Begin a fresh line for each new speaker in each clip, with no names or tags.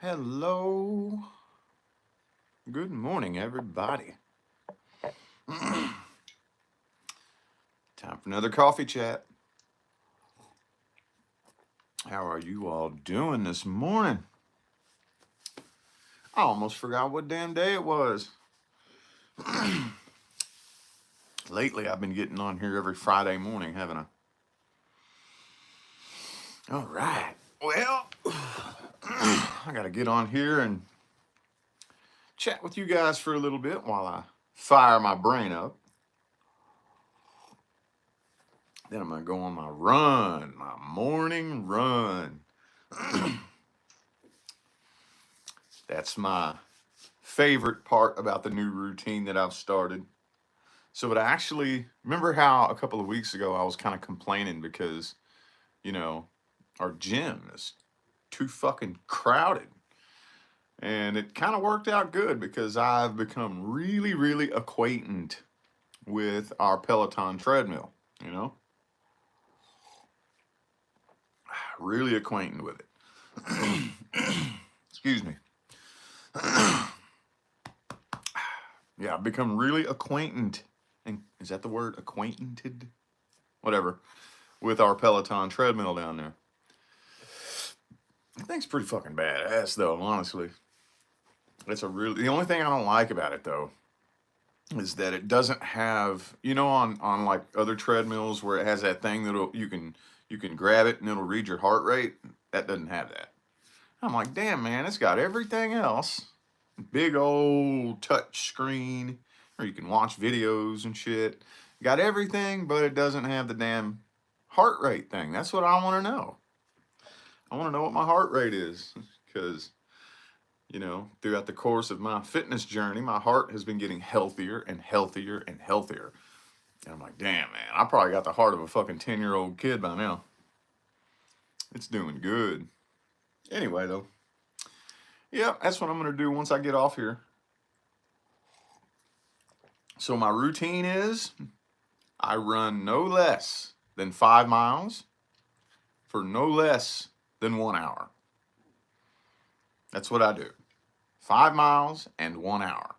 Hello. Good morning, everybody. Time for another coffee chat. How are you all doing this morning? I almost forgot what damn day it was. Lately, I've been getting on here every Friday morning, haven't I? All right. Well, I got to get on here and chat with you guys for a little bit while I fire my brain up. Then I'm going to go on my run, my morning run. That's my favorite part about the new routine that I've started. So it actually, remember how a couple of weeks ago I was kind of complaining because, you know, our gym is too fucking crowded. And it kind of worked out good because I've become really, really acquainted with our Peloton treadmill, you know? Really acquainted with it. Excuse me. Yeah, I've become really acquainted. And is that the word? Acquainted? Whatever. With our Peloton treadmill down there. I think it's pretty fucking badass, though, honestly. The only thing I don't like about it, though, is that it doesn't have, on like other treadmills where it has that thing you can grab it and it'll read your heart rate. That doesn't have that. I'm like, damn, man, it's got everything else. Big old touch screen where you can watch videos and shit. Got everything, but it doesn't have the damn heart rate thing. That's what I want to know. I want to know what my heart rate is because, throughout the course of my fitness journey, my heart has been getting healthier and healthier and healthier. And I'm like, damn, man, I probably got the heart of a fucking 10-year-old kid by now. It's doing good. Anyway, though, yeah, that's what I'm going to do once I get off here. So my routine is I run no less than 5 miles for no less than 1 hour. That's what I do. 5 miles and 1 hour.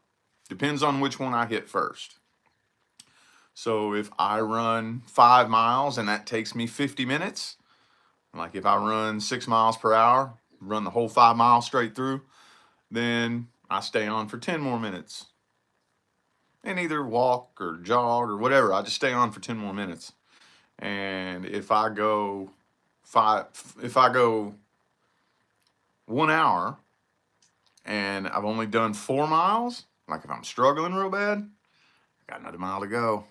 Depends on which one I hit first. So if I run 5 miles and that takes me 50 minutes, like if I run 6 miles per hour, run the whole 5 miles straight through, then I stay on for 10 more minutes. And either walk or jog or whatever, I just stay on for 10 more minutes. And if I go 1 hour and I've only done 4 miles, like if I'm struggling real bad, I got another mile to go,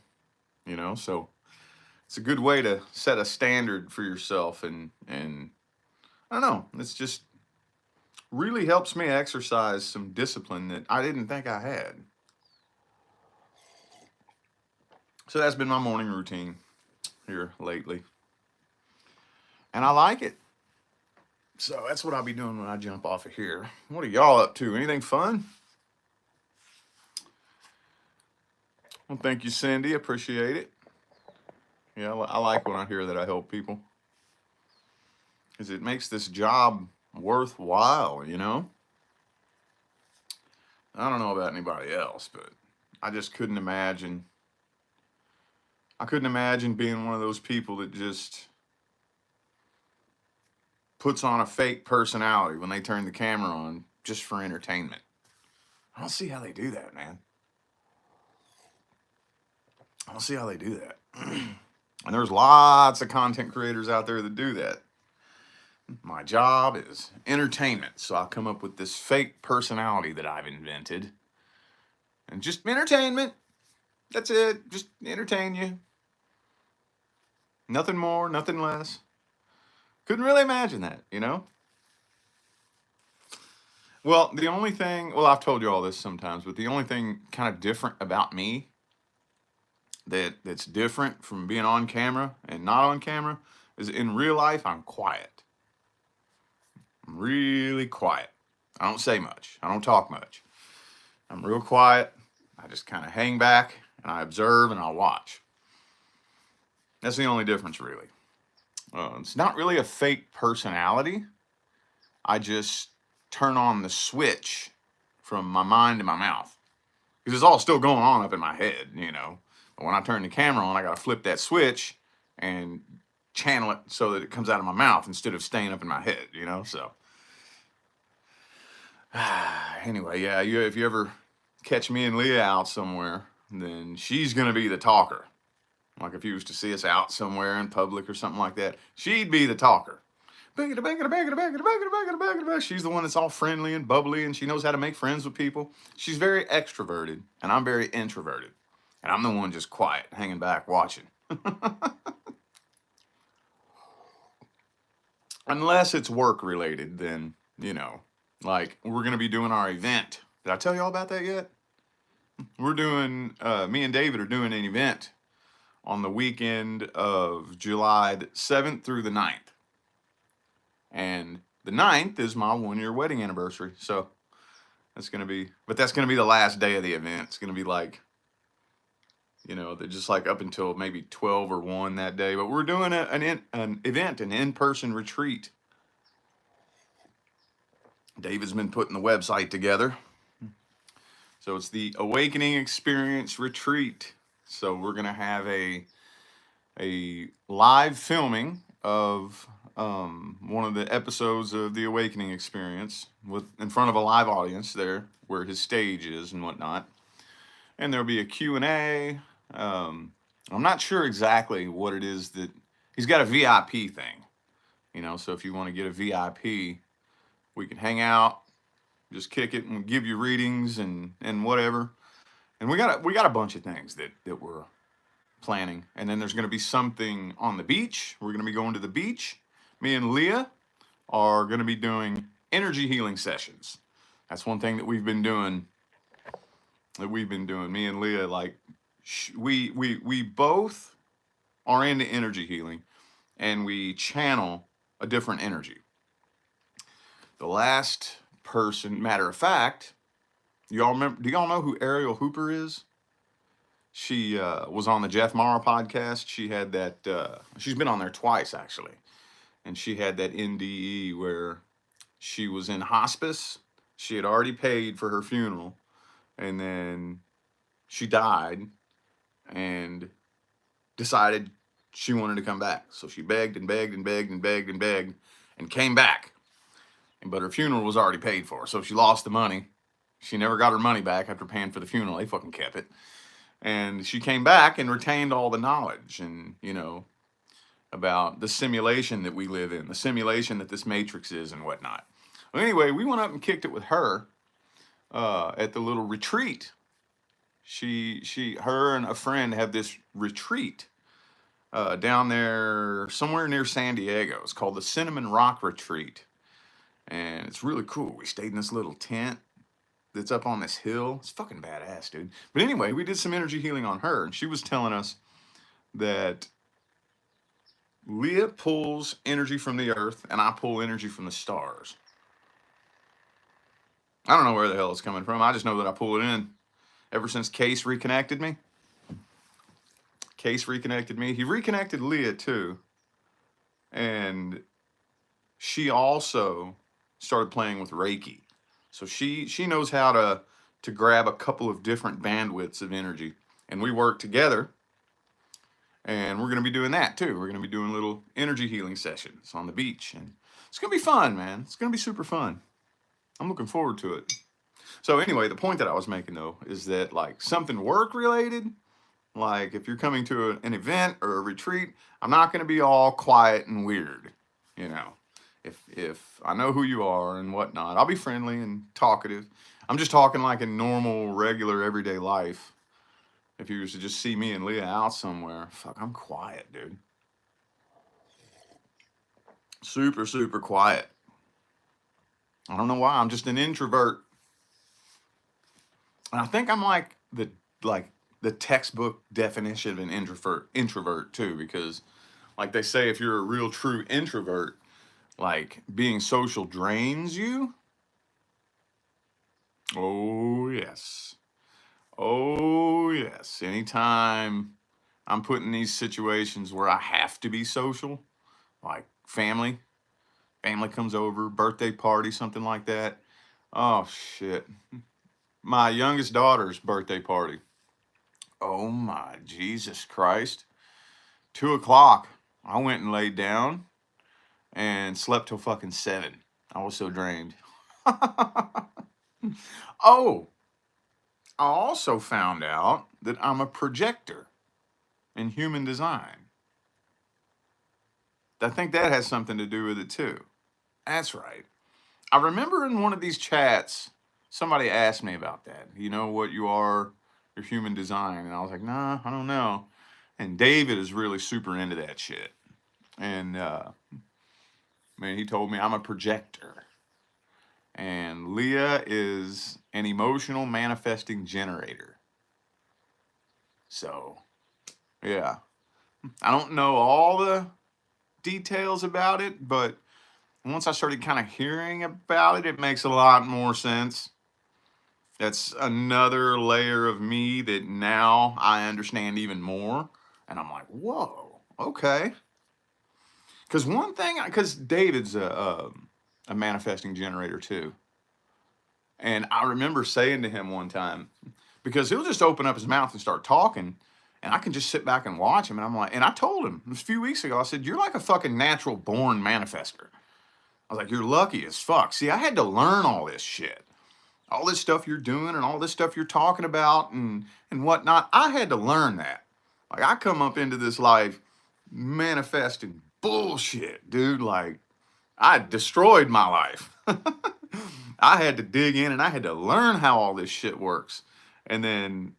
so it's a good way to set a standard for yourself. And I don't know, it's just really helps me exercise some discipline that I didn't think I had. So that's been my morning routine here lately. And I like it. So that's what I'll be doing when I jump off of here. What are y'all up to? Anything fun? Well, thank you, Cindy. Appreciate it. Yeah, I like when I hear that I help people. Because it makes this job worthwhile, I don't know about anybody else, but I just couldn't imagine. I couldn't imagine being one of those people that just puts on a fake personality when they turn the camera on just for entertainment. I don't see how they do that, man. I don't see how they do that. And there's lots of content creators out there that do that. My job is entertainment, so I'll come up with this fake personality that I've invented. And just entertainment. That's it. Just entertain you. Nothing more, nothing less. Couldn't really imagine that, Well, I've told you all this sometimes, but the only thing kind of different about me that's different from being on camera and not on camera is in real life, I'm quiet. I'm really quiet. I don't say much. I don't talk much. I'm real quiet. I just kind of hang back and I observe and I watch. That's the only difference, really. It's not really a fake personality. I just turn on the switch from my mind to my mouth. Because it's all still going on up in my head, you know. But when I turn the camera on, I got to flip that switch and channel it so that it comes out of my mouth instead of staying up in my head, you know. So anyway, yeah, if you ever catch me and Leah out somewhere, then she's gonna be the talker. Like if you was to see us out somewhere in public or something like that, she'd be the talker. She's the one that's all friendly and bubbly, and she knows how to make friends with people. She's very extroverted, and I'm very introverted. And I'm the one just quiet, hanging back, watching. Unless it's work related, then, you know, like we're going to be doing our event. Did I tell you all about that yet? We're doing, me and David are doing an event on the weekend of July 7th through the 9th. And the 9th is my 1-year wedding anniversary. So that's going to be, but that's going to be the last day of the event. It's going to be like, you know, they're just like up until maybe 12 or 1 that day. But we're doing an event, an in-person retreat. David's been putting the website together. So it's the Awakening Experience Retreat. So we're going to have a live filming of one of the episodes of the Awakening Experience in front of a live audience there where his stage is and whatnot. And there'll be a Q&A. I'm not sure exactly what it is that he's got a VIP thing, you know, so if you want to get a VIP, we can hang out, just kick it and give you readings and whatever. And we got a bunch of things that we're planning. And then there's going to be something on the beach. We're going to be going to the beach. Me and Leah are going to be doing energy healing sessions. That's one thing that we've been doing. Me and Leah, like, we both are into energy healing, and we channel a different energy. The last person, matter of fact, y'all remember? Do y'all know who Ariel Hooper is? She was on the Jeff Mara podcast. She had that. She's been on there twice actually, and she had that NDE where she was in hospice. She had already paid for her funeral, and then she died, and decided she wanted to come back. So she begged and begged and begged and begged and begged and came back. But her funeral was already paid for, so she lost the money. She never got her money back after paying for the funeral. They fucking kept it. And she came back and retained all the knowledge and, you know, about the simulation that we live in, the simulation that this matrix is and whatnot. Well, anyway, we went up and kicked it with her at the little retreat. Her and a friend have this retreat down there somewhere near San Diego. It's called the Cinnamon Rock Retreat. And it's really cool. We stayed in this little tent that's up on this hill. It's fucking badass, dude. But anyway, we did some energy healing on her, and she was telling us that Leah pulls energy from the earth, and I pull energy from the stars. I don't know where the hell it's coming from. I just know that I pull it in. Ever since Case reconnected me. He reconnected Leah too. And she also started playing with Reiki. So she knows how to grab a couple of different bandwidths of energy. And we work together. And we're going to be doing that too. We're going to be doing little energy healing sessions on the beach. And it's going to be fun, man. It's going to be super fun. I'm looking forward to it. So anyway, the point that I was making though is that like something work related, like if you're coming to an event or a retreat, I'm not going to be all quiet and weird, you know. If I know who you are and whatnot, I'll be friendly and talkative. I'm just talking like in normal, regular, everyday life. If you was to just see me and Leah out somewhere, fuck, I'm quiet, dude. Super, super quiet. I don't know why. I'm just an introvert. And I think I'm like the textbook definition of an introvert too, because like they say, if you're a real true introvert, like being social drains you. Oh yes. Oh yes. Anytime I'm put in these situations where I have to be social, like family family comes over, birthday party, something like that. Oh shit. My youngest daughter's birthday party. Oh my Jesus Christ. 2 o'clock. I went and laid down and slept till fucking 7. I was so drained. Oh, I also found out that I'm a projector in human design. I think that has something to do with it too. That's right. I remember in one of these chats, somebody asked me about that. You know what you are, your human design. And I was like, nah, I don't know. And David is really super into that shit. And man, he told me I'm a projector. And Leah is an emotional manifesting generator. So, yeah. I don't know all the details about it, but once I started kind of hearing about it, it makes a lot more sense. That's another layer of me that now I understand even more. And I'm like, whoa, okay. Because one thing, because David's a manifesting generator too. And I remember saying to him one time, because he'll just open up his mouth and start talking, and I can just sit back and watch him. And I'm like, and I told him a few weeks ago, I said, you're like a fucking natural born manifester. I was like, you're lucky as fuck. See, I had to learn all this shit. All this stuff you're doing and all this stuff you're talking about and whatnot. I had to learn that. Like, I come up into this life manifesting bullshit, dude. Like, I destroyed my life. I had to dig in and I had to learn how all this shit works. And then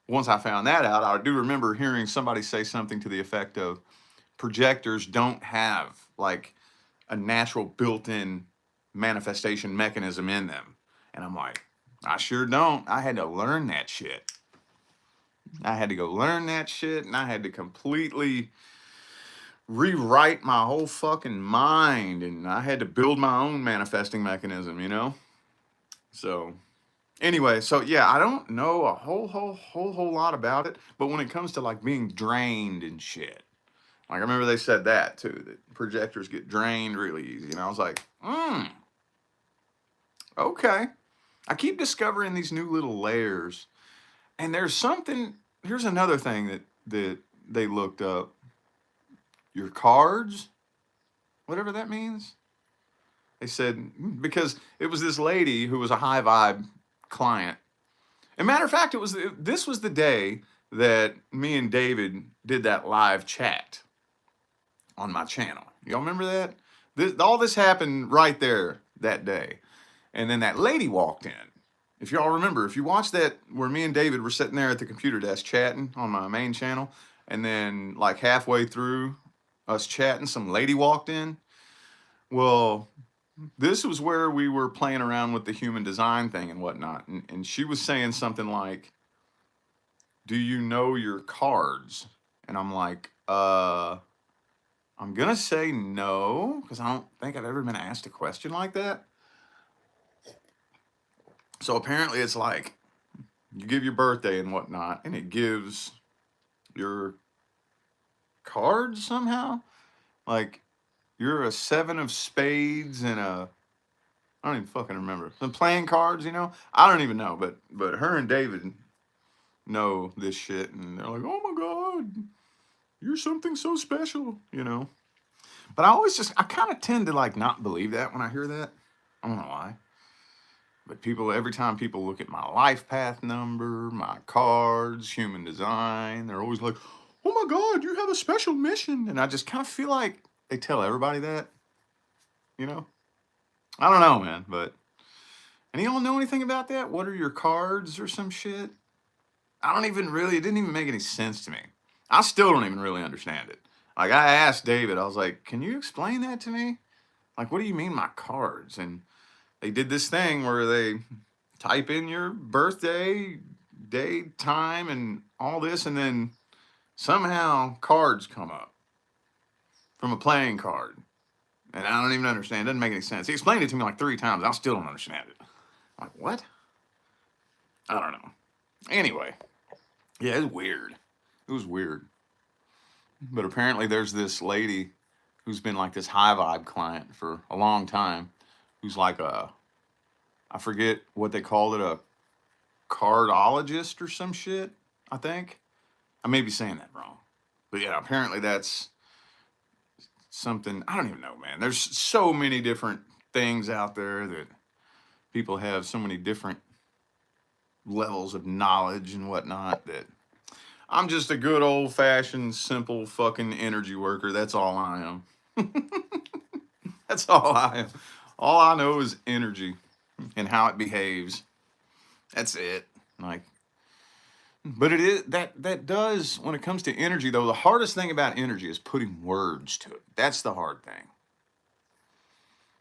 once I found that out, I do remember hearing somebody say something to the effect of projectors don't have like a natural built-in manifestation mechanism in them. And I'm like, I sure don't. I had to learn that shit. I had to go learn that shit, and I had to completely rewrite my whole fucking mind, and I had to build my own manifesting mechanism, you know? So anyway, so yeah, I don't know a whole lot about it, but when it comes to like being drained and shit, like I remember they said that too, that projectors get drained really easy, and I was like, okay. I keep discovering these new little layers, and there's something. Here's another thing that they looked up. Your cards, whatever that means. They said because it was this lady who was a high vibe client. And matter of fact, this was the day that me and David did that live chat on my channel. Y'all remember that? All this happened right there that day. And then that lady walked in. If y'all remember, if you watched that where me and David were sitting there at the computer desk chatting on my main channel, and then like halfway through us chatting, some lady walked in. Well, this was where we were playing around with the human design thing and whatnot. And she was saying something like, do you know your cards? And I'm like, I'm gonna say no, because I don't think I've ever been asked a question like that. So apparently it's like you give your birthday and whatnot, and it gives your cards somehow. Like you're a 7 of spades and I don't even fucking remember. Some playing cards, you know? I don't even know, but her and David know this shit, and they're like, oh my God, you're something so special, you know? But I kind of tend to like not believe that when I hear that. I don't know why. But every time people look at my life path number, my cards, human design, they're always like, oh my God, you have a special mission. And I just kind of feel like they tell everybody that, you know? I don't know, man, but any y'all know anything about that? What are your cards or some shit? It didn't even make any sense to me. I still don't even really understand it. Like I asked David, I was like, can you explain that to me? Like, what do you mean my cards? And they did this thing where they type in your birthday, day, time, and all this, and then somehow cards come up from a playing card. And I don't even understand. It doesn't make any sense. He explained it to me like 3 times. I still don't understand it. I'm like, what? I don't know. Anyway, yeah, it's weird. It was weird. But apparently there's this lady who's been like this high vibe client for a long time, who's like I forget what they called it, a cardologist or some shit, I think. I may be saying that wrong. But yeah, apparently that's something, I don't even know, man. There's so many different things out there that people have so many different levels of knowledge and whatnot that I'm just a good old fashioned, simple fucking energy worker. That's all I am. That's all I am. All I know is energy and how it behaves. That's it. Like, but it is that does, when it comes to energy though, the hardest thing about energy is putting words to it. That's the hard thing.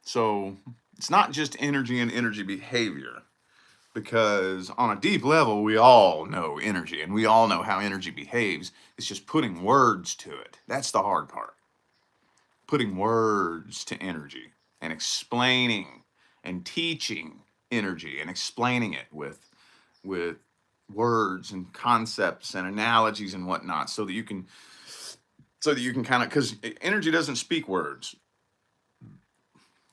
So it's not just energy and energy behavior, because on a deep level we all know energy and we all know how energy behaves. It's just putting words to it. That's the hard part. Putting words to energy and explaining and teaching energy and explaining it with words and concepts and analogies and whatnot, so that you can kind of, because energy doesn't speak words.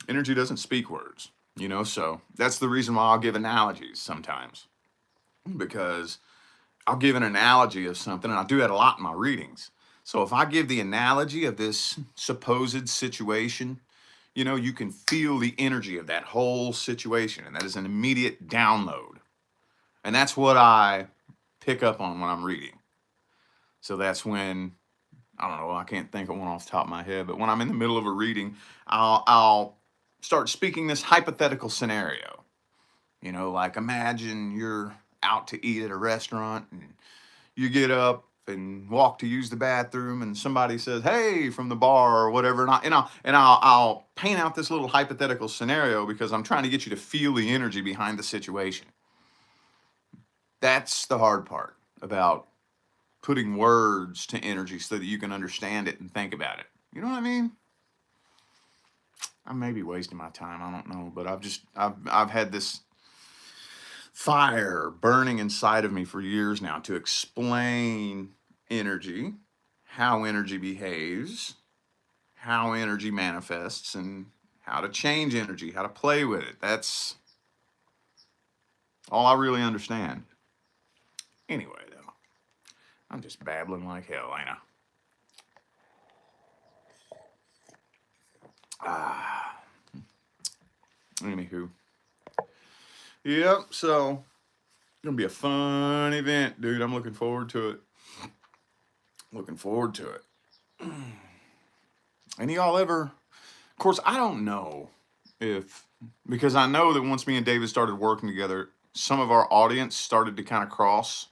Energy doesn't speak words, you know. So that's the reason why I'll give analogies sometimes, because I'll give an analogy of something, and I do that a lot in my readings. So if I give the analogy of this supposed situation, you know, you can feel the energy of that whole situation, and that is an immediate download. And that's what I pick up on when I'm reading. So that's when, I don't know, I can't think of one off the top of my head, but when I'm in the middle of a reading, I'll start speaking this hypothetical scenario. You know, like imagine you're out to eat at a restaurant and you get up and walk to use the bathroom and somebody says, "Hey," from the bar or whatever. I'll paint out this little hypothetical scenario because I'm trying to get you to feel the energy behind the situation. That's the hard part about putting words to energy so that you can understand it and think about it. You know what I mean? I may be wasting my time. I don't know, but I've had this fire burning inside of me for years now to explain energy, how energy behaves, how energy manifests, and how to change energy, how to play with it. That's all I really understand. Anyway, though, I'm just babbling like hell, ain't I? Anywho. Yep, so gonna be a fun event, dude. I'm looking forward to it. Looking forward to it. And y'all ever, of course, I don't know if, because I know that once me and David started working together, some of our audience started to kind of cross,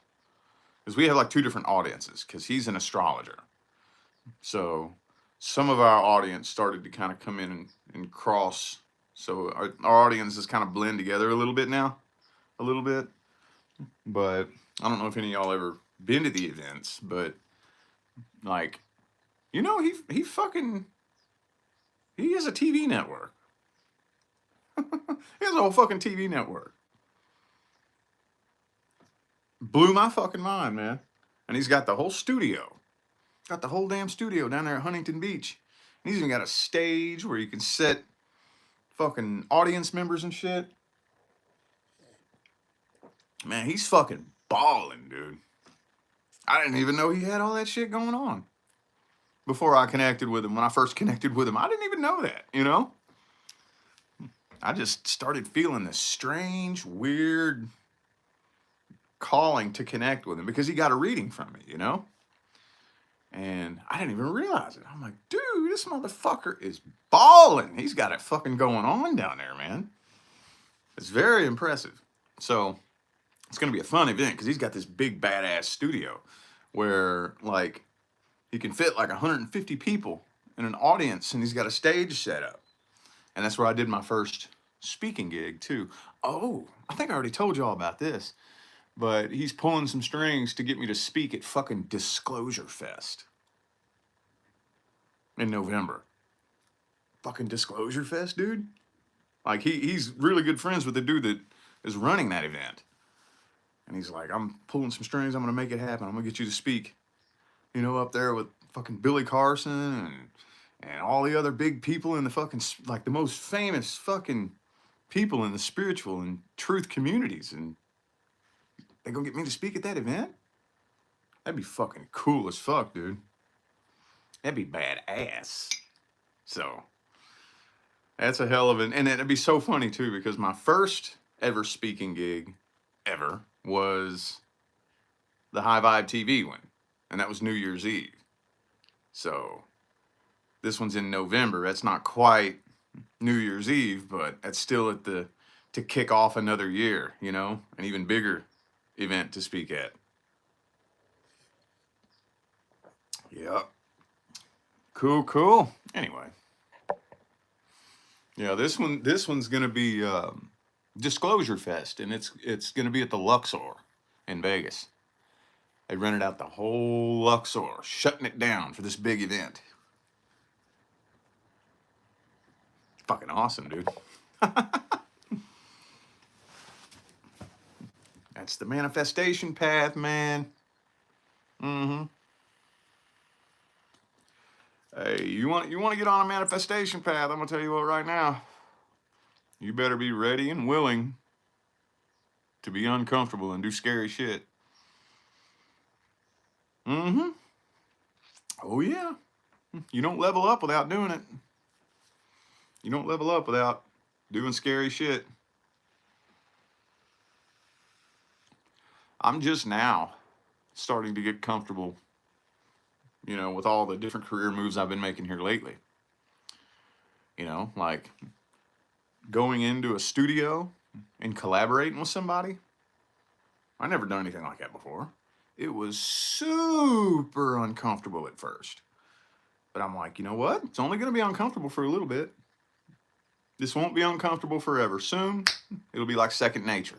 because we have like two different audiences, because he's an astrologer. So some of our audience started to kind of come in and cross. So our audiences kind of blend together a little bit now, a little bit. But I don't know if any of y'all ever been to the events, but like, you know, he has a TV network. He has a whole fucking TV network. Blew my fucking mind, man. And he's got the whole studio. Got the whole damn studio down there at Huntington Beach. And he's even got a stage where you can set fucking audience members and shit. Man, he's fucking balling, dude. I didn't even know he had all that shit going on before I connected with him. When I first connected with him, I didn't even know that, you know? I just started feeling this strange, weird calling to connect with him because he got a reading from me, you know? And I didn't even realize it. I'm like, dude, this motherfucker is balling. He's got it fucking going on down there, man. It's very impressive. So it's going to be a fun event because he's got this big badass studio where like he can fit like 150 people in an audience, and he's got a stage set up. And that's where I did my first speaking gig too. Oh, I think I already told you all about this, but he's pulling some strings to get me to speak at fucking Disclosure Fest in November. Fucking Disclosure Fest, dude. Like he's really good friends with the dude that is running that event. And he's like, I'm pulling some strings. I'm going to make it happen. I'm going to get you to speak, you know, up there with fucking Billy Carson and all the other big people in the fucking, like the most famous fucking people in the spiritual and truth communities, and they gonna get me to speak at that event? That'd be fucking cool as fuck, dude. That'd be badass. So that's a hell of an, and it'd be so funny too, because my first ever speaking gig ever was the High Vibe TV one, and that was New Year's Eve. So this one's in November. That's not quite New Year's Eve, but that's still at the, to kick off another year, you know, an even bigger event to speak at. Yep. Cool, cool. Anyway. Yeah, this one's gonna be Disclosure Fest, and it's gonna be at the Luxor in Vegas. They rented out the whole Luxor, shutting it down for this big event. Fucking awesome, dude. That's the manifestation path, man. Mm-hmm. Hey, you want to get on a manifestation path? I'm gonna tell you what right now. You better be ready and willing to be uncomfortable and do scary shit. Mm-hmm. Oh yeah. You don't level up without doing it. You don't level up without doing scary shit. I'm just now starting to get comfortable, you know, with all the different career moves I've been making here lately. You know, like going into a studio and collaborating with somebody. I never done anything like that before. It was super uncomfortable at first. But I'm like, you know what? It's only going to be uncomfortable for a little bit. This won't be uncomfortable forever. Soon, it'll be like second nature.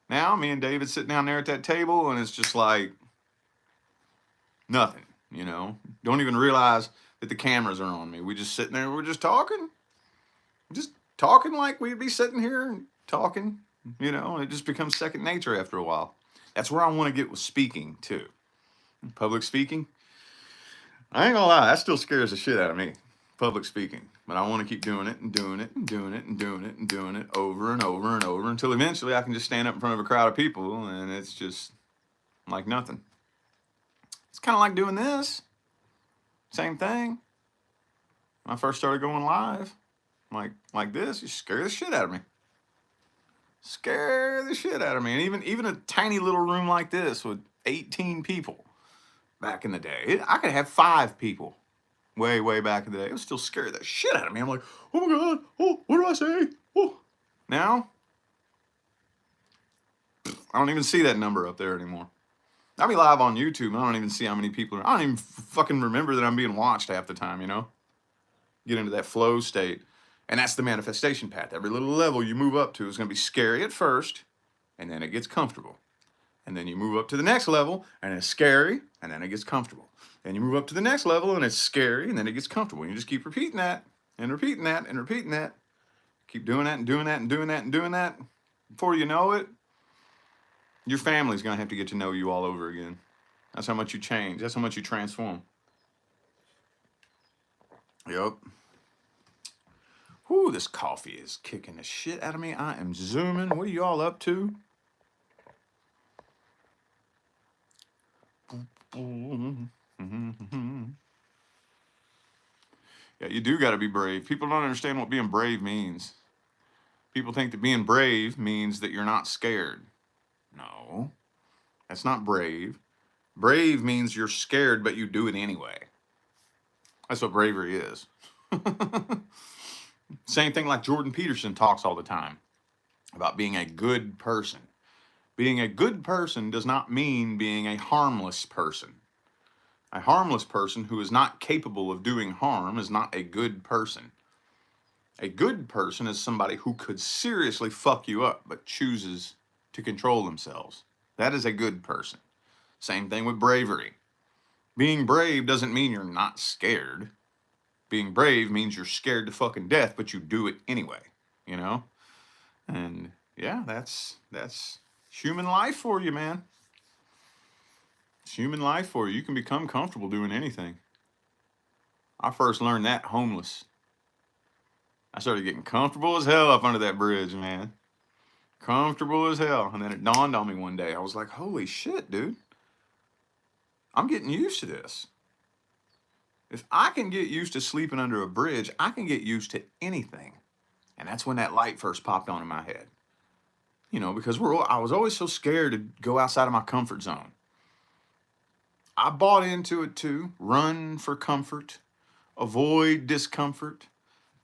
Now, me and David sit down there at that table, and it's just like nothing, you know? Don't even realize that the cameras are on me. We just sitting there, we're just talking. Just talking like we'd be sitting here and talking, you know? And it just becomes second nature after a while. That's where I want to get with speaking, too. Public speaking. I ain't gonna lie, that still scares the shit out of me. Public speaking. But I want to keep doing it and doing it and doing it and doing it and doing it over and over and over until eventually I can just stand up in front of a crowd of people and it's just like nothing. It's kind of like doing this. Same thing. When I first started going live, like this, you scare the shit out of me. Scare the shit out of me. And even a tiny little room like this with 18 people back in the day, I could have 5 people. Way back in the day, it was still scared the shit out of me. I'm like, oh my god, oh, what do I say? Oh, now I don't even see that number up there anymore. I'll be live on YouTube, and I don't even see how many people are. I don't even fucking remember that I'm being watched half the time. You know, get into that flow state, and that's the manifestation path. Every little level you move up to is going to be scary at first, and then it gets comfortable, and then you move up to the next level, and it's scary, and then it gets comfortable. And you move up to the next level and it's scary and then it gets comfortable. And you just keep repeating that and repeating that and repeating that. Keep doing that and doing that and doing that and doing that. Before you know it, your family's going to have to get to know you all over again. That's how much you change. That's how much you transform. Yep. Whew, this coffee is kicking the shit out of me. I am zooming. What are you all up to? Yeah, you do got to be brave. People don't understand what being brave means. People think that being brave means that you're not scared. No, that's not brave. Brave means you're scared, but you do it anyway. That's what bravery is. Same thing like Jordan Peterson talks all the time about being a good person. Being a good person does not mean being a harmless person. A harmless person who is not capable of doing harm is not a good person. A good person is somebody who could seriously fuck you up, but chooses to control themselves. That is a good person. Same thing with bravery. Being brave doesn't mean you're not scared. Being brave means you're scared to fucking death, but you do it anyway, you know? And yeah, that's human life for you, man. It's human life for you. You can become comfortable doing anything. I first learned that homeless. I started getting comfortable as hell up under that bridge, man. Comfortable as hell. And then it dawned on me one day. I was like, holy shit, dude. I'm getting used to this. If I can get used to sleeping under a bridge, I can get used to anything. And that's when that light first popped on in my head. You know, because I was always so scared to go outside of my comfort zone. I bought into it too. Run for comfort, avoid discomfort,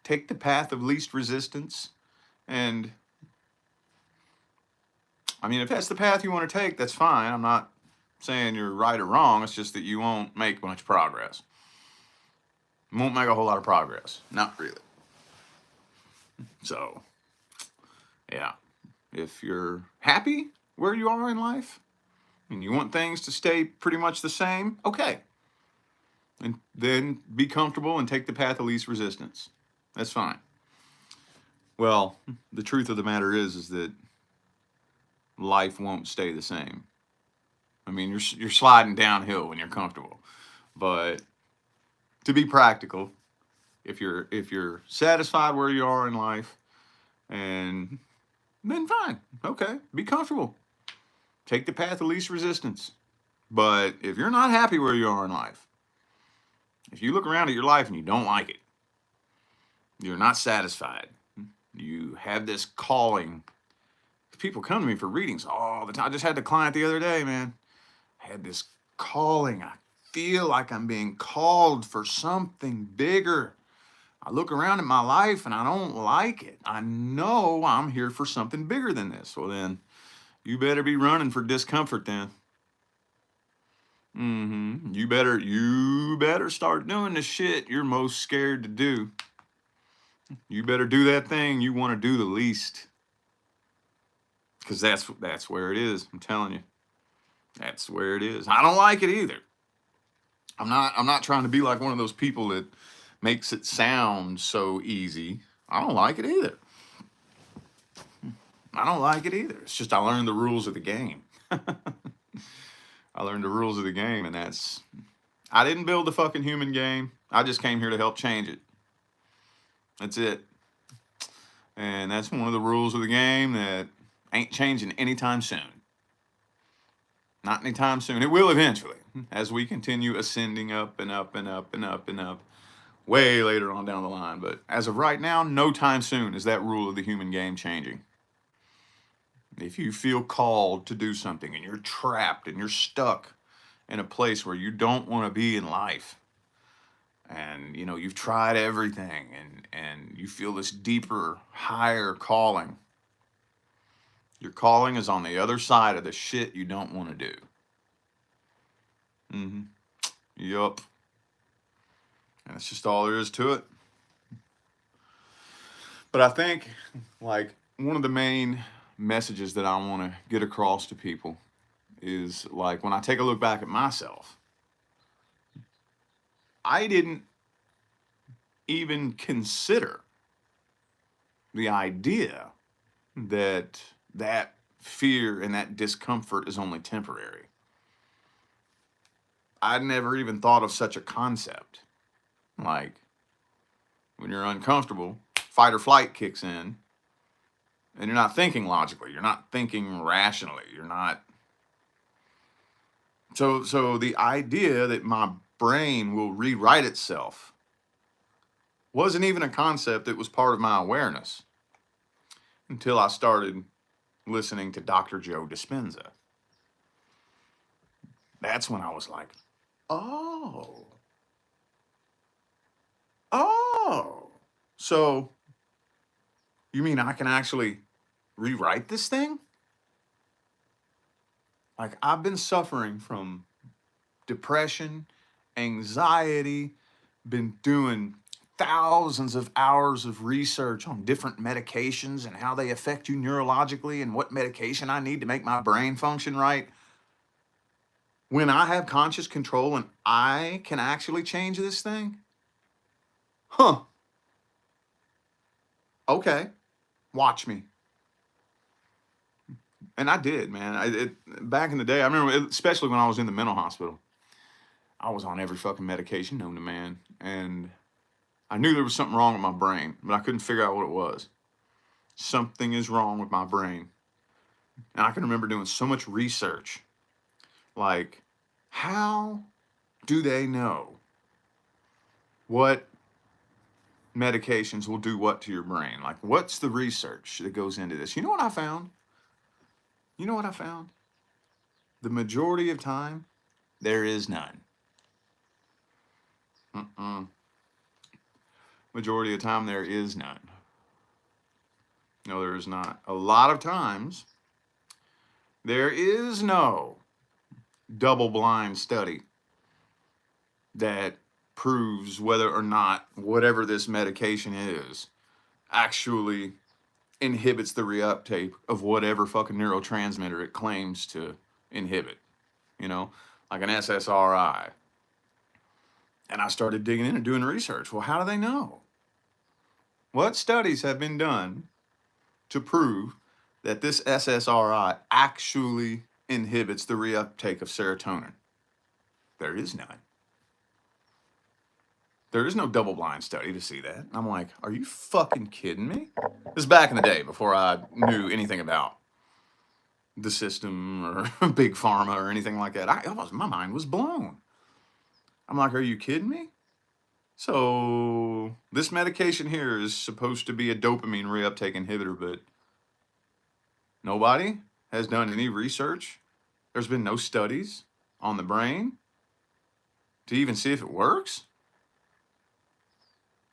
take the path of least resistance. And I mean, if that's the path you want to take, that's fine. I'm not saying you're right or wrong. It's just that you won't make much progress. You won't make a whole lot of progress. Not really. So, yeah. If you're happy where you are in life and you want things to stay pretty much the same, okay. And then be comfortable and take the path of least resistance. That's fine. Well, the truth of the matter is that life won't stay the same. I mean, you're sliding downhill when you're comfortable. But to be practical, if you're satisfied where you are in life, and then fine, okay, be comfortable. Take the path of least resistance. But if you're not happy where you are in life, if you look around at your life and you don't like it, you're not satisfied, you have this calling. People come to me for readings all the time. I just had a client the other day, man. I had this calling. I feel like I'm being called for something bigger. I look around at my life and I don't like it. I know I'm here for something bigger than this. Well, then you better be running for discomfort then. You better start doing the shit you're most scared to do. You better do that thing you want to do the least. Because that's where it is. I'm telling you. That's where it is. I don't like it either. I'm not trying to be like one of those people that makes it sound so easy. I don't like it either. It's just I learned the rules of the game. I learned the rules of the game, and I didn't build the fucking human game. I just came here to help change it. That's it. And that's one of the rules of the game that ain't changing anytime soon. Not anytime soon. It will eventually, as we continue ascending up and up and up and up and up, way later on down the line. But as of right now, no time soon is that rule of the human game changing. If you feel called to do something and you're trapped and you're stuck in a place where you don't want to be in life, and you know you've tried everything and you feel this deeper, higher calling, your calling is on the other side of the shit you don't want to do. Yup. And that's just all there is to it. But I think, like, one of the main messages that I want to get across to people is, like, when I take a look back at myself, I didn't even consider the idea that fear and that discomfort is only temporary. I'd never even thought of such a concept. Like, when you're uncomfortable, fight or flight kicks in, and you're not thinking logically, you're not thinking rationally, you're not. So the idea that my brain will rewrite itself wasn't even a concept that was part of my awareness until I started listening to Dr. Joe Dispenza. That's when I was like, oh, so you mean I can actually rewrite this thing? Like, I've been suffering from depression, anxiety, been doing thousands of hours of research on different medications and how they affect you neurologically and what medication I need to make my brain function right. When I have conscious control and I can actually change this thing? Okay, watch me. And I did, man. Back in the day, I remember, especially when I was in the mental hospital, I was on every fucking medication known to man. And I knew there was something wrong with my brain, but I couldn't figure out what it was. Something is wrong with my brain. And I can remember doing so much research. Like, how do they know what medications will do what to your brain? Like, what's the research that goes into this? You know what I found? You know what I found? The majority of time, there is none. Majority of the time, there is none. No, there is not. A lot of times, there is no double-blind study that proves whether or not whatever this medication is actually inhibits the reuptake of whatever fucking neurotransmitter it claims to inhibit. You know, like an SSRI. And I started digging in and doing research. Well, how do they know? What studies have been done to prove that this SSRI actually inhibits the reuptake of serotonin? There is none. There is no double-blind study to see that. I'm like, are you fucking kidding me? This is back in the day before I knew anything about the system or big pharma or anything like that. My mind was blown. I'm like, are you kidding me? So this medication here is supposed to be a dopamine reuptake inhibitor, but nobody has done any research. There's been no studies on the brain to even see if it works.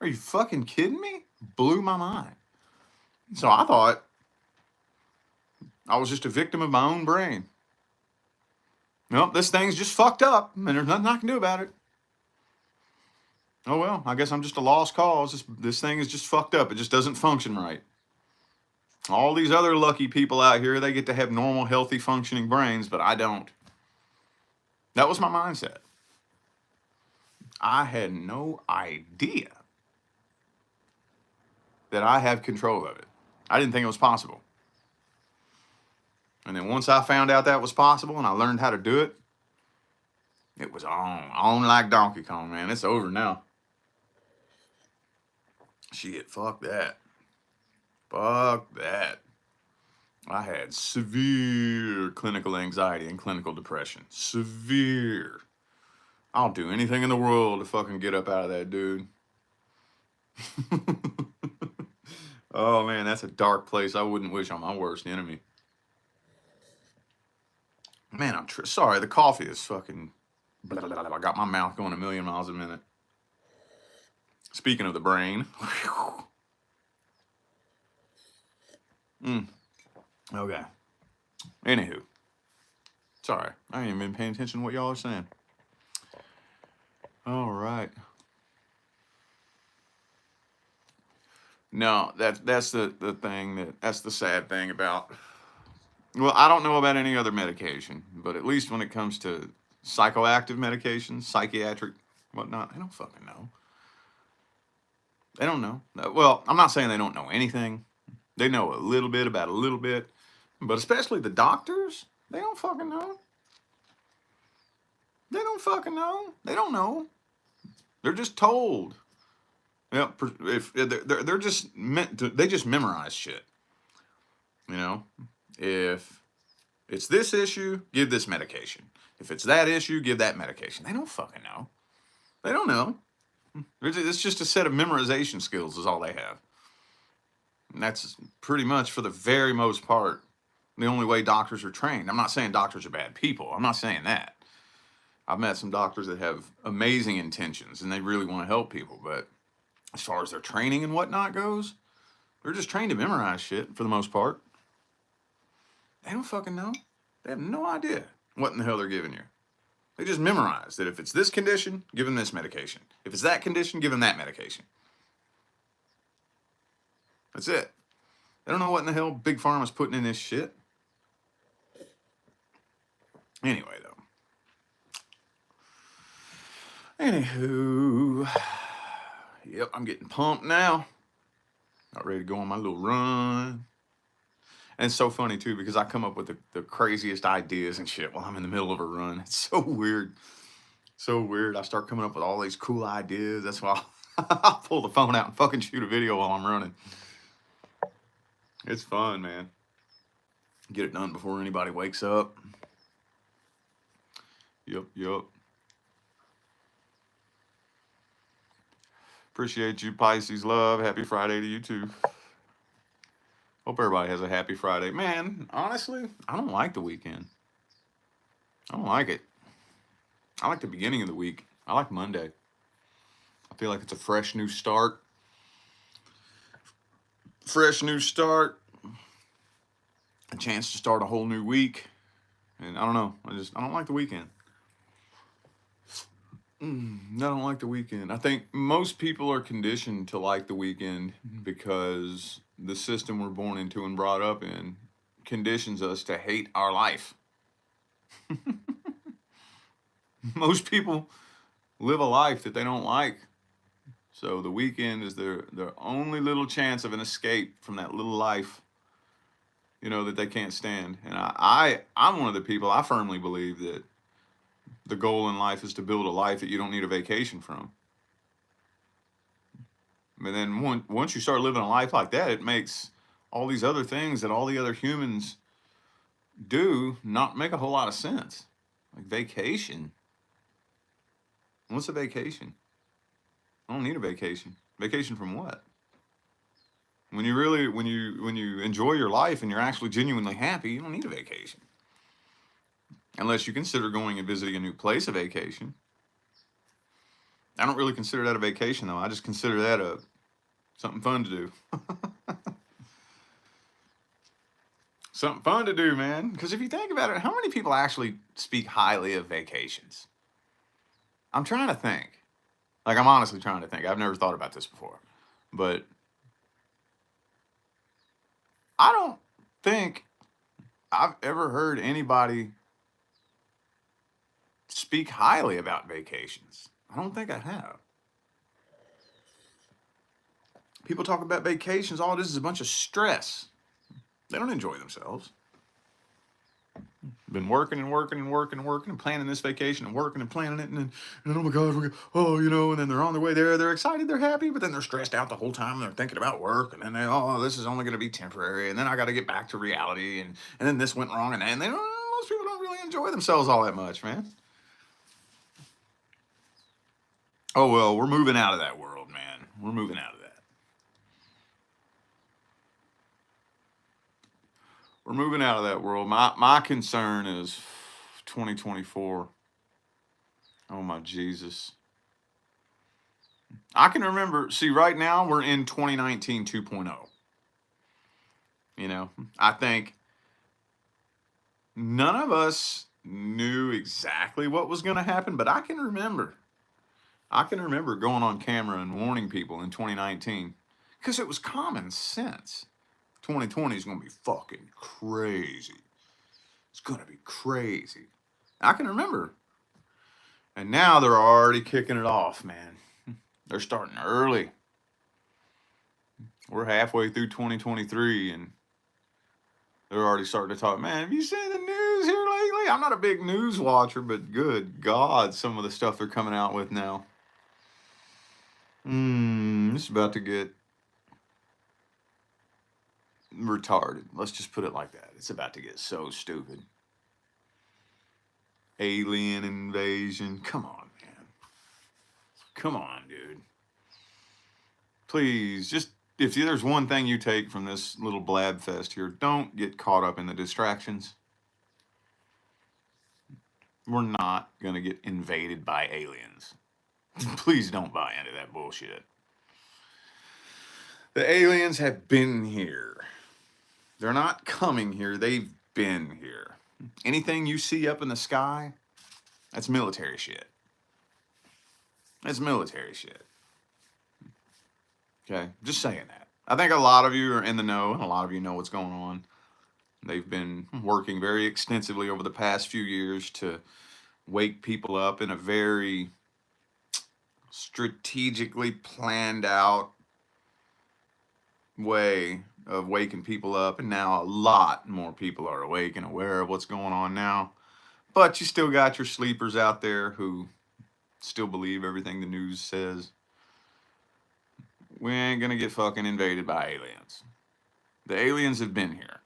Are you fucking kidding me? Blew my mind. So I thought I was just a victim of my own brain. Nope, this thing's just fucked up, and there's nothing I can do about it. Oh well, I guess I'm just a lost cause. This thing is just fucked up. It just doesn't function right. All these other lucky people out here, they get to have normal, healthy, functioning brains, but I don't. That was my mindset. I had no idea that I have control of it. I didn't think it was possible. And then once I found out that was possible and I learned how to do it, it was on like Donkey Kong, man. It's over now. Shit, fuck that. Fuck that. I had severe clinical anxiety and clinical depression. Severe. I'll do anything in the world to fucking get up out of that, dude. Oh, man, that's a dark place I wouldn't wish on my worst enemy. Man, I'm sorry. The coffee is fucking... Blah, blah, blah. I got my mouth going a million miles a minute. Speaking of the brain. Okay. Anywho. Sorry. I ain't even been paying attention to what y'all are saying. All right. No, that's the thing that's the sad thing about... Well, I don't know about any other medication, but at least when it comes to psychoactive medications, psychiatric, whatnot, I don't fucking know. They don't know. Well, I'm not saying they don't know anything. They know a little bit about a little bit, but especially the doctors, they don't fucking know. They don't fucking know. They don't know. They're just told. Yeah, if they're just meant to, they just memorize shit. You know, if it's this issue, give this medication. If it's that issue, give that medication. They don't fucking know. They don't know. It's just a set of memorization skills is all they have. And that's pretty much, for the very most part, the only way doctors are trained. I'm not saying doctors are bad people. I'm not saying that. I've met some doctors that have amazing intentions and they really want to help people, but as far as their training and whatnot goes, they're just trained to memorize shit for the most part. They don't fucking know. They have no idea what in the hell they're giving you. They just memorize that if it's this condition, give them this medication. If it's that condition, give them that medication. That's it. They don't know what in the hell Big Pharma's putting in this shit. Anyway, though. Anywho. Yep, I'm getting pumped now. Not ready to go on my little run. And it's so funny, too, because I come up with the craziest ideas and shit while I'm in the middle of a run. It's so weird. So weird. I start coming up with all these cool ideas. That's why I'll pull the phone out and fucking shoot a video while I'm running. It's fun, man. Get it done before anybody wakes up. Yep. Appreciate you, Pisces love. Happy Friday to you too. Hope everybody has a happy Friday. Man, honestly, I don't like the weekend. I don't like it. I like the beginning of the week. I like Monday. I feel like it's a fresh new start. A chance to start a whole new week. And I don't know. I don't like the weekend. I don't like the weekend. I think most people are conditioned to like the weekend because the system we're born into and brought up in conditions us to hate our life. Most people live a life that they don't like. So the weekend is their only little chance of an escape from that little life, that they can't stand. And I'm one of the people, I firmly believe that the goal in life is to build a life that you don't need a vacation from. But then once you start living a life like that, it makes all these other things that all the other humans do not make a whole lot of sense. Like vacation. What's a vacation? I don't need a vacation. Vacation from what? When you enjoy your life and you're actually genuinely happy, you don't need a vacation. Unless you consider going and visiting a new place a vacation. I don't really consider that a vacation though. I just consider that something fun to do. Something fun to do, man. Because if you think about it, how many people actually speak highly of vacations? I'm trying to think. Like, I'm honestly trying to think. I've never thought about this before. But I don't think I've ever heard anybody speak highly about vacations. I don't think I have. People talk about vacations. All this is a bunch of stress. They don't enjoy themselves. Been working and planning this vacation and working and planning it and oh my God, and then they're on their way there. They're excited, they're happy, but then they're stressed out the whole time. They're thinking about work and then this is only going to be temporary and then I got to get back to reality and then this went wrong and then most people don't really enjoy themselves all that much, man. Oh well, we're moving out of that world, man. We're moving out of that. We're moving out of that world. My concern is 2024. Oh my Jesus. I can remember, see, right now we're in 2019 2.0. I think none of us knew exactly what was going to happen, but I can remember going on camera and warning people in 2019 because it was common sense. 2020 is going to be fucking crazy. It's going to be crazy. I can remember. And now they're already kicking it off, man. They're starting early. We're halfway through 2023 and they're already starting to talk, man, have you seen the news here lately? I'm not a big news watcher, but good God, some of the stuff they're coming out with now. It's about to get retarded. Let's just put it like that. It's about to get so stupid. Alien invasion. Come on, man. Come on, dude. Please, just if there's one thing you take from this little blab fest here, don't get caught up in the distractions. We're not going to get invaded by aliens. Please don't buy into that bullshit. The aliens have been here. They're not coming here. They've been here. Anything you see up in the sky, that's military shit. That's military shit. Okay, just saying that. I think a lot of you are in the know, and a lot of you know what's going on. They've been working very extensively over the past few years to wake people up in a very strategically planned out way of waking people up. And now a lot more people are awake and aware of what's going on now. But you still got your sleepers out there who still believe everything the news says, we ain't gonna get fucking invaded by aliens. The aliens have been here.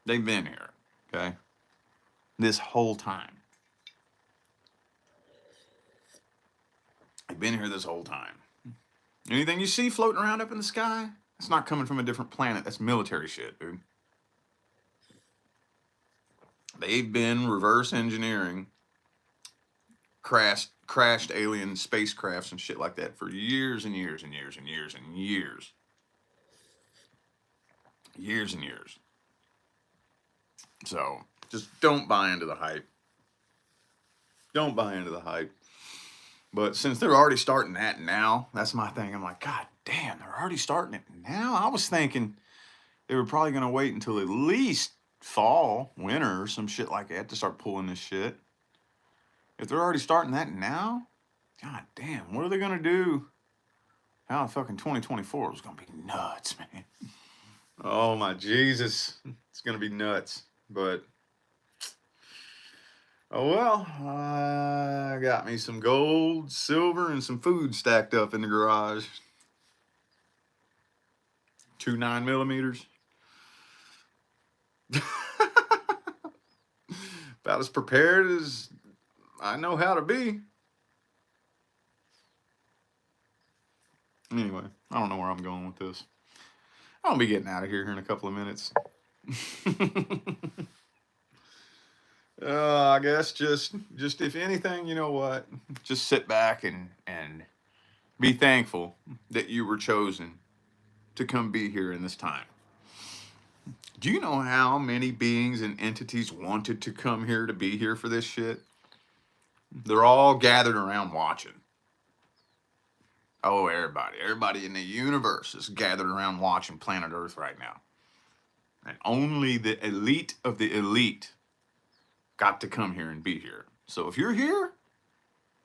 They've been here, okay? This whole time. They've been here this whole time. Anything you see floating around up in the sky, it's not coming from a different planet. That's military shit, dude. They've been reverse engineering crashed alien spacecrafts and shit like that for years and years and years and years and years. Years and years. So just don't buy into the hype. Don't buy into the hype. But since they're already starting that now, that's my thing. I'm like, God damn, they're already starting it now? I was thinking they were probably going to wait until at least fall, winter, or some shit like that to start pulling this shit. If they're already starting that now, God damn, what are they going to do? How fucking 2024 is going to be nuts, man. Oh my Jesus. It's going to be nuts. But, oh well, I got me some gold, silver, and some food stacked up in the garage. 2 9mm. About as prepared as I know how to be. Anyway, I don't know where I'm going with this. I'll be getting out of here in a couple of minutes. I guess just if anything, you know what? Just sit back and be thankful that you were chosen to come be here in this time. Do you know how many beings and entities wanted to come here to be here for this shit? They're all gathered around watching. Oh, everybody in the universe is gathered around watching planet Earth right now. And only the elite of the elite got to come here and be here. So if you're here,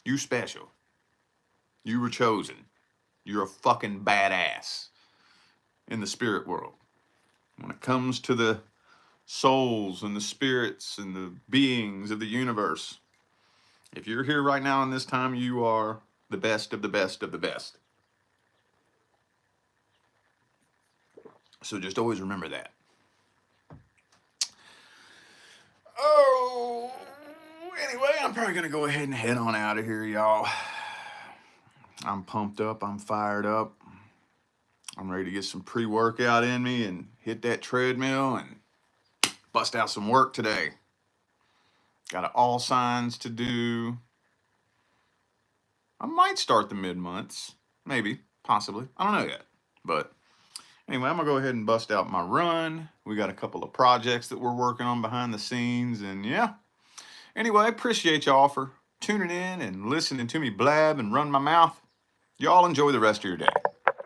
you special. You were chosen. You're a fucking badass in the spirit world. When it comes to the souls and the spirits and the beings of the universe, if you're here right now in this time, you are the best of the best of the best. So just always remember that. Oh, anyway, I'm probably going to go ahead and head on out of here, y'all. I'm pumped up. I'm fired up. I'm ready to get some pre-workout in me and hit that treadmill and bust out some work today. Got all signs to do. I might start the mid-months. Maybe. Possibly. I don't know yet. But anyway, I'm going to go ahead and bust out my run. We got a couple of projects that we're working on behind the scenes. And yeah. Anyway, I appreciate y'all for tuning in and listening to me blab and run my mouth. Y'all enjoy the rest of your day.